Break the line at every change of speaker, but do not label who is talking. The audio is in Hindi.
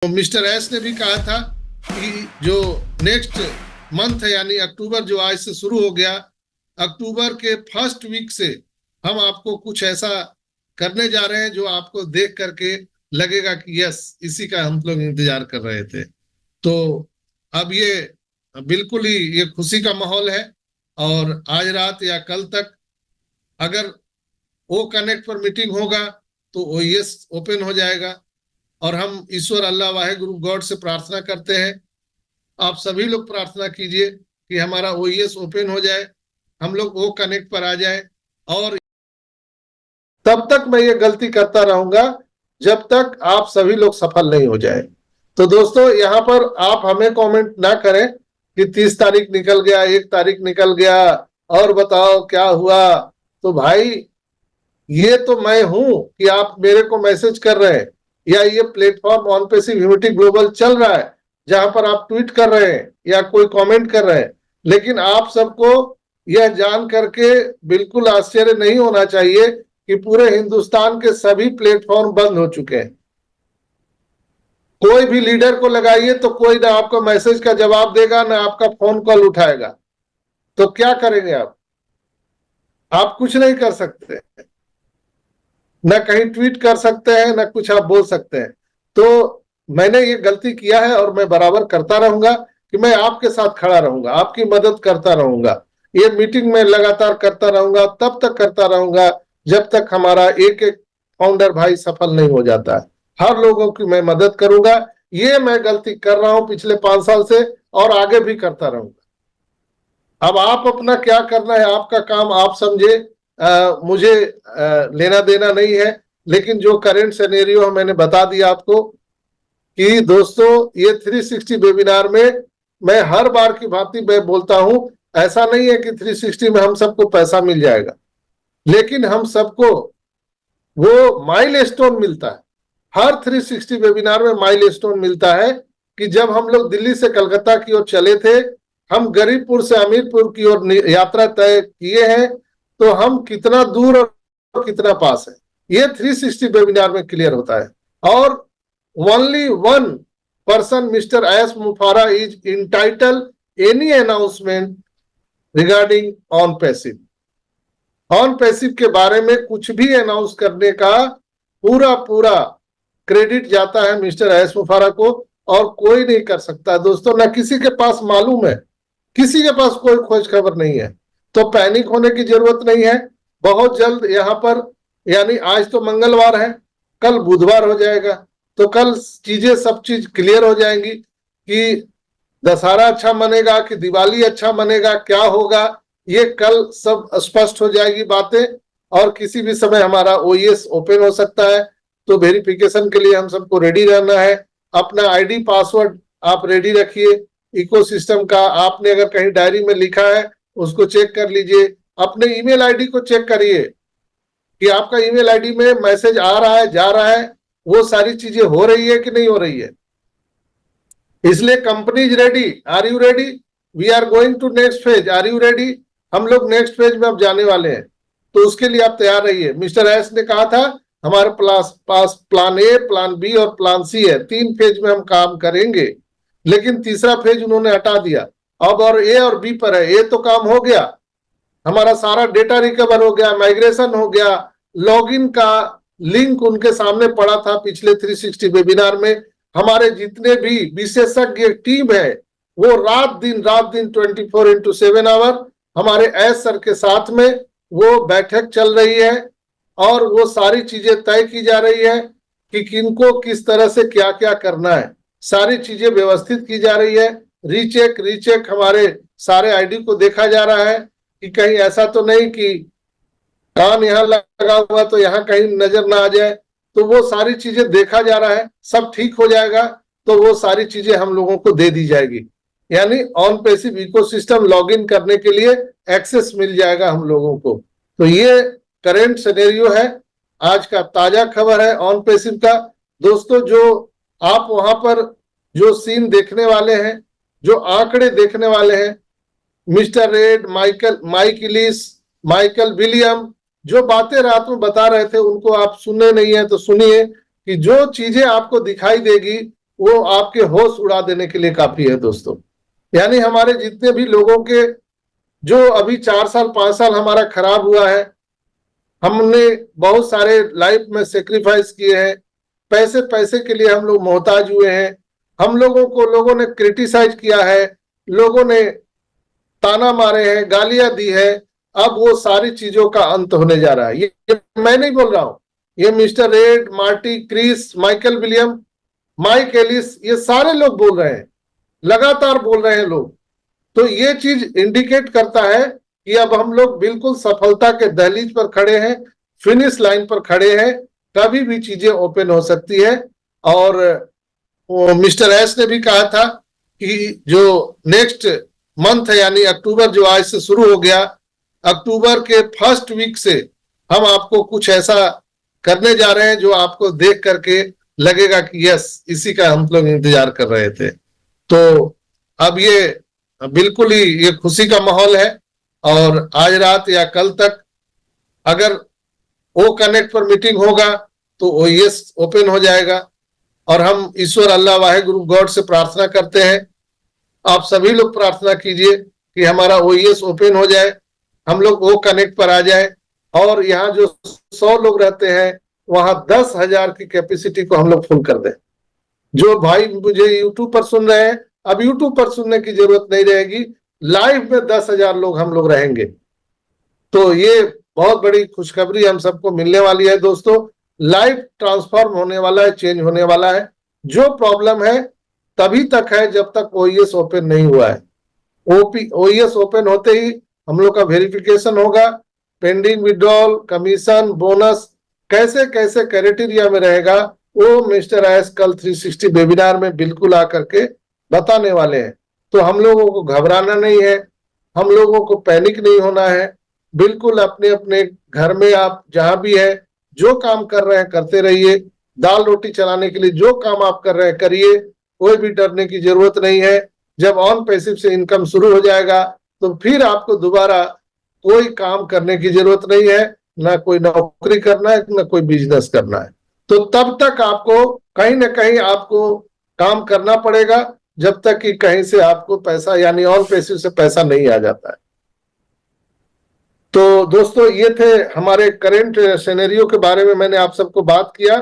तो मिस्टर एस ने भी कहा था कि जो नेक्स्ट मंथ है यानी अक्टूबर जो आज से शुरू हो गया, अक्टूबर के फर्स्ट वीक से हम आपको कुछ ऐसा करने जा रहे हैं जो आपको देख करके लगेगा कि यस, इसी का हम लोग इंतजार कर रहे थे। तो अब ये बिल्कुल ही ये खुशी का माहौल है। और आज रात या कल तक अगर ओ कनेक्ट पर मीटिंग होगा तो ओएस ओपन हो जाएगा। और हम ईश्वर अल्लाह वाहिगुरु गॉड से प्रार्थना करते हैं, आप सभी लोग प्रार्थना कीजिए कि हमारा ओएस ओपन हो जाए, हम लोग ओ कनेक्ट पर आ जाए। और तब तक मैं ये गलती करता रहूंगा जब तक आप सभी लोग सफल नहीं हो जाए। तो दोस्तों, यहाँ पर आप हमें कमेंट ना करें कि 30 तारीख निकल गया, 1 तारीख निकल गया और बताओ क्या हुआ। तो भाई, ये तो मैं हूं कि आप मेरे को मैसेज कर रहे हैं, या ये platform on passive humanity global चल रहा है जहां पर आप ट्वीट कर रहे हैं या कोई कमेंट कर रहे हैं। लेकिन आप सबको यह जान करके बिल्कुल आश्चर्य नहीं होना चाहिए कि पूरे हिंदुस्तान के सभी प्लेटफॉर्म बंद हो चुके हैं। कोई भी लीडर को लगाइए तो कोई ना आपका मैसेज का जवाब देगा, ना आपका फोन कॉल उठाएगा। तो क्या करेंगे आप कुछ नहीं कर सकते, ना कहीं ट्वीट कर सकते हैं, ना कुछ आप बोल सकते हैं। तो मैंने ये गलती किया है और मैं बराबर करता रहूंगा कि मैं आपके साथ खड़ा रहूंगा, आपकी मदद करता रहूंगा। ये मीटिंग में लगातार करता रहूंगा, तब तक करता रहूंगा जब तक हमारा एक एक फाउंडर भाई सफल नहीं हो जाता है। हर लोगों की मैं मदद करूंगा। ये मैं गलती कर रहा हूं पिछले 5 साल से और आगे भी करता रहूंगा। अब आप अपना क्या करना है, आपका काम आप समझे, मुझे लेना देना नहीं है। लेकिन जो करंट सिनेरियो मैंने बता दिया आपको कि दोस्तों, ये 360 वेबिनार में मैं हर बार की भांति मैं बोलता हूं, ऐसा नहीं है कि 360 में हम सबको पैसा मिल जाएगा, लेकिन हम सबको वो माइलस्टोन मिलता है। हर 360 वेबिनार में माइलस्टोन मिलता है कि जब हम लोग दिल्ली से कलकत्ता की ओर चले थे, हम गरीबपुर से अमीरपुर की ओर यात्रा तय किए हैं, तो हम कितना दूर और कितना पास है, ये 360 वेबिनार में क्लियर होता है। और only one person, mister S मुफारा, is entitled any announcement regarding on passive. On passive के बारे में कुछ भी अनाउंस करने का पूरा पूरा क्रेडिट जाता है मिस्टर एस मुफारा को, और कोई नहीं कर सकता दोस्तों। ना किसी के पास मालूम है, किसी के पास कोई खोज खबर नहीं है। तो पैनिक होने की जरूरत नहीं है। बहुत जल्द यहाँ पर, यानी आज तो मंगलवार है, कल बुधवार हो जाएगा, तो कल चीजें सब चीज क्लियर हो जाएंगी कि दशहरा अच्छा मनेगा कि दिवाली अच्छा मनेगा, क्या होगा, ये कल सब स्पष्ट हो जाएगी बातें। और किसी भी समय हमारा ओएस ओपन हो सकता है। तो वेरिफिकेशन के लिए हम सबको रेडी रहना है। अपना आईडी पासवर्ड आप रेडी रखिए। इकोसिस्टम का आपने अगर कहीं डायरी में लिखा है उसको चेक कर लीजिए। अपने ईमेल आईडी को चेक करिए कि आपका ईमेल आईडी में मैसेज आ रहा है, जा रहा है, वो सारी चीजें हो रही है कि नहीं हो रही है। इसलिए company is ready. Are you ready? We are going to next phase. Are you ready? हम लोग नेक्स्ट फेज में अब जाने वाले हैं, तो उसके लिए आप तैयार रहिए। मिस्टर एस ने कहा था हमारे पास प्लान ए, प्लान बी और प्लान सी है। 3 फेज में हम काम करेंगे, लेकिन तीसरा फेज उन्होंने हटा दिया। अब और ए और बी पर है। ए तो काम हो गया, हमारा सारा डेटा रिकवर हो गया, माइग्रेशन हो गया, लॉगिन का लिंक उनके सामने पड़ा था पिछले 360 वेबिनार में। हमारे जितने भी विशेषज्ञ टीम है वो रात दिन 24x7 आवर हमारे एस सर के साथ में वो बैठक चल रही है, और वो सारी चीजें तय की जा रही है कि किनको किस तरह से क्या क्या करना है। सारी चीजें व्यवस्थित की जा रही है। रीचेक हमारे सारे आईडी को देखा जा रहा है कि कहीं ऐसा तो नहीं कि कान यहाँ लगा हुआ तो यहाँ कहीं नजर ना आ जाए। तो वो सारी चीजें देखा जा रहा है, सब ठीक हो जाएगा तो वो सारी चीजें हम लोगों को दे दी जाएगी। यानी ऑन पैसिव इकोसिस्टम लॉगिन करने के लिए एक्सेस मिल जाएगा हम लोगों को। तो ये करंट सिनेरियो है, आज का ताजा खबर है ऑन पैसिव का। दोस्तों, जो आप वहां पर जो सीन देखने वाले हैं, जो आंकड़े देखने वाले हैं, मिस्टर रेड, माइक इलिस, माइकल विलियम जो बातें रात में बता रहे थे, उनको आप सुने नहीं है तो सुनिए कि जो चीजें आपको दिखाई देगी वो आपके होश उड़ा देने के लिए काफी है दोस्तों। यानी हमारे जितने भी लोगों के जो अभी 4 साल 5 साल हमारा खराब हुआ है, हमने बहुत सारे लाइफ में सेक्रीफाइस किए हैं, पैसे पैसे के लिए हम लोग मोहताज हुए हैं, हम लोगों को लोगों ने क्रिटिसाइज किया है, लोगों ने ताना मारे हैं, गालियां दी है। अब वो सारी चीजों का अंत होने जा रहा है। ये मैं नहीं बोल रहा हूं, ये mister Red, Marty, Chris, Michael William, Mike Ellis, ये सारे लोग बोल रहे हैं, लगातार बोल रहे हैं लोग। तो ये चीज इंडिकेट करता है कि अब हम लोग बिल्कुल सफलता के दहलीज पर खड़े हैं, फिनिश लाइन पर खड़े हैं, कभी भी चीजें ओपन हो सकती है। और मिस्टर एस ने भी कहा था कि जो नेक्स्ट मंथ है, यानी अक्टूबर जो आज से शुरू हो गया, अक्टूबर के फर्स्ट वीक से हम आपको कुछ ऐसा करने जा रहे हैं जो आपको देख करके लगेगा कि यस, इसी का हम लोग इंतजार कर रहे थे। तो अब ये बिल्कुल ही ये खुशी का माहौल है। और आज रात या कल तक अगर ओ कनेक्ट पर मीटिंग होगा तो ओएस ओपन हो जाएगा। और हम ईश्वर अल्लाह वाहे गुरु गॉड से प्रार्थना करते हैं, आप सभी लोग प्रार्थना कीजिए कि हमारा ओएस ओपन हो जाए, हम लोग ओ कनेक्ट पर आ जाए। और यहाँ जो 100 लोग रहते हैं वहां 10,000 की कैपेसिटी को हम लोग फुल कर दें। जो भाई मुझे यूट्यूब पर सुन रहे हैं, अब यूट्यूब पर सुनने की जरूरत नहीं रहेगी, लाइव में 10,000 लोग हम लोग रहेंगे। तो ये बहुत बड़ी खुशखबरी हम सबको मिलने वाली है दोस्तों। लाइफ ट्रांसफॉर्म होने वाला है, चेंज होने वाला है। जो प्रॉब्लम है तभी तक है जब तक ओएस ओपन नहीं हुआ है। ओएस ओपन होते ही हम लोग का वेरिफिकेशन होगा, पेंडिंग विड्रॉल, कमीशन, बोनस कैसे कैसे क्राइटेरिया में रहेगा, वो मिस्टर एस कल 360 वेबिनार में बिल्कुल आकर के बताने वाले हैं। तो हम लोगों को घबराना नहीं है, हम लोगों को पैनिक नहीं होना है। बिल्कुल अपने अपने घर में आप जहां भी है, जो काम कर रहे हैं करते रहिए। दाल रोटी चलाने के लिए जो काम आप कर रहे हैं करिए, कोई भी डरने की जरूरत नहीं है। जब ऑन पैसिव से इनकम शुरू हो जाएगा तो फिर आपको दोबारा कोई काम करने की जरूरत नहीं है, ना कोई नौकरी करना है, ना कोई बिजनेस करना है। तो तब तक आपको कहीं ना कहीं आपको काम करना पड़ेगा, जब तक कि कहीं से आपको पैसा यानी ऑन पैसिव से पैसा नहीं आ जाता है। तो दोस्तों ये थे हमारे करंट सिनेरियो के बारे में मैंने आप सबको बात किया।